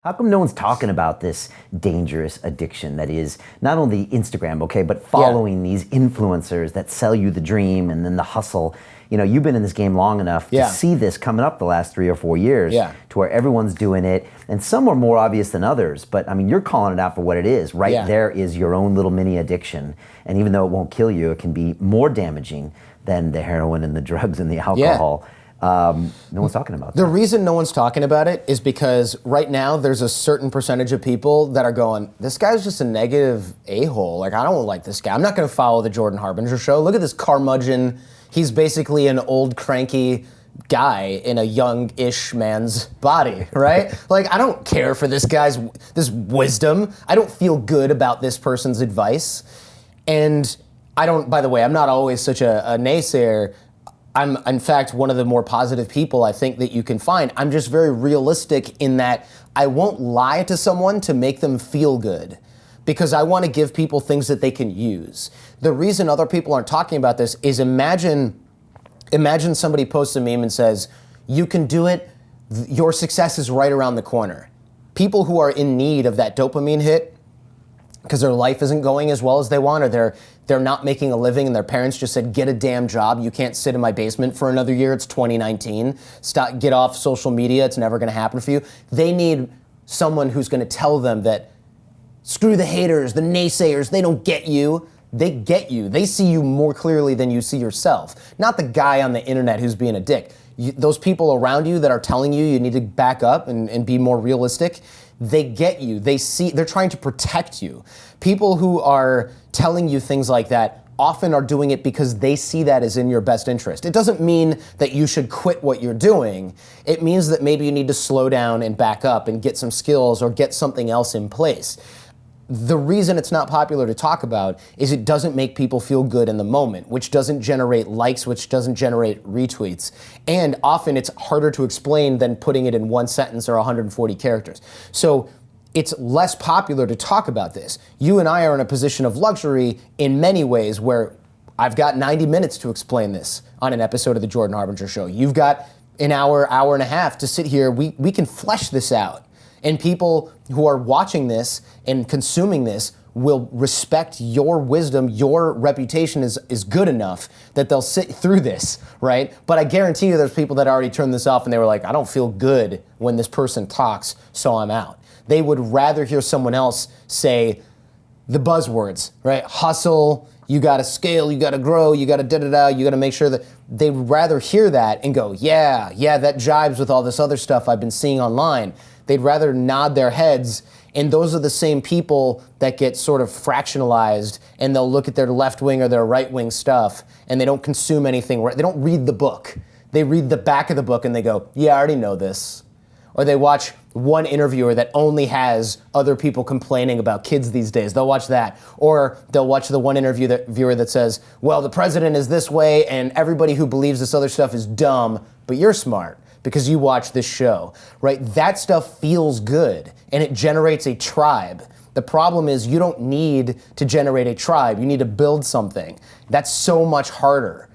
How come no one's talking about this dangerous addiction that is not only Instagram, okay, but following these influencers that sell you the dream and then the hustle? You know, you've been in this game long enough to see this coming up the last 3 or 4 years to where everyone's doing it, and some are more obvious than others, but I mean, you're calling it out for what it is. Right there is your own little mini addiction, and even though it won't kill you, it can be more damaging than the heroin and the drugs and the alcohol. No one's talking about that. The reason no one's talking about it is because right now there's a certain percentage of people that are going, this guy's just a negative a-hole. Like, I don't like this guy. I'm not going to follow the Jordan Harbinger show. Look at this curmudgeon. He's basically an old cranky guy in a young-ish man's body, right? Like, I don't care for this guy's this wisdom. I don't feel good about this person's advice. And I don't, by the way, I'm not always such a naysayer. I'm, in fact, one of the more positive people I think that you can find. I'm just very realistic in that I won't lie to someone to make them feel good, because I want to give people things that they can use. The reason other people aren't talking about this is imagine somebody posts a meme and says, you can do it, your success is right around the corner. People who are in need of that dopamine hit because their life isn't going as well as they want, or they're not making a living and their parents just said, get a damn job, you can't sit in my basement for another year, it's 2019, get off social media, it's never gonna happen for you. They need someone who's gonna tell them that, screw the haters, the naysayers, they don't get you. They get you, they see you more clearly than you see yourself. Not the guy on the internet who's being a dick. Those people around you that are telling you need to back up and be more realistic, they get you, they're trying to protect you. People who are telling you things like that often are doing it because they see that as in your best interest. It doesn't mean that you should quit what you're doing. It means that maybe you need to slow down and back up and get some skills or get something else in place. The reason it's not popular to talk about is it doesn't make people feel good in the moment, which doesn't generate likes, which doesn't generate retweets. And often it's harder to explain than putting it in one sentence or 140 characters. So it's less popular to talk about this. You and I are in a position of luxury in many ways where I've got 90 minutes to explain this on an episode of the Jordan Harbinger show. You've got an hour, hour and a half to sit here. We can flesh this out. And people who are watching this and consuming this will respect your wisdom. Your reputation is good enough that they'll sit through this, right? But I guarantee you there's people that already turned this off and they were like, I don't feel good when this person talks, so I'm out. They would rather hear someone else say the buzzwords, right? Hustle, you gotta scale, you gotta grow, you gotta da-da-da, you gotta make sure that they'd rather hear that and go, yeah, that jibes with all this other stuff I've been seeing online. They'd rather nod their heads, and those are the same people that get sort of fractionalized, and they'll look at their left wing or their right wing stuff, and they don't consume anything. They don't read the book. They read the back of the book and they go, yeah, I already know this. Or they watch one interviewer that only has other people complaining about kids these days. They'll watch that. Or they'll watch the one viewer that says, well, the president is this way and everybody who believes this other stuff is dumb, but you're smart because you watch this show, right? That stuff feels good and it generates a tribe. The problem is you don't need to generate a tribe. You need to build something. That's so much harder.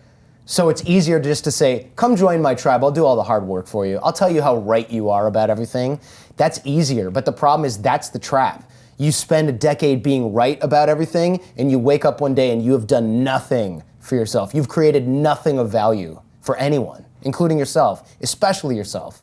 So it's easier just to say, come join my tribe, I'll do all the hard work for you. I'll tell you how right you are about everything. That's easier, but the problem is that's the trap. You spend a decade being right about everything and you wake up one day and you have done nothing for yourself. You've created nothing of value for anyone, including yourself, especially yourself.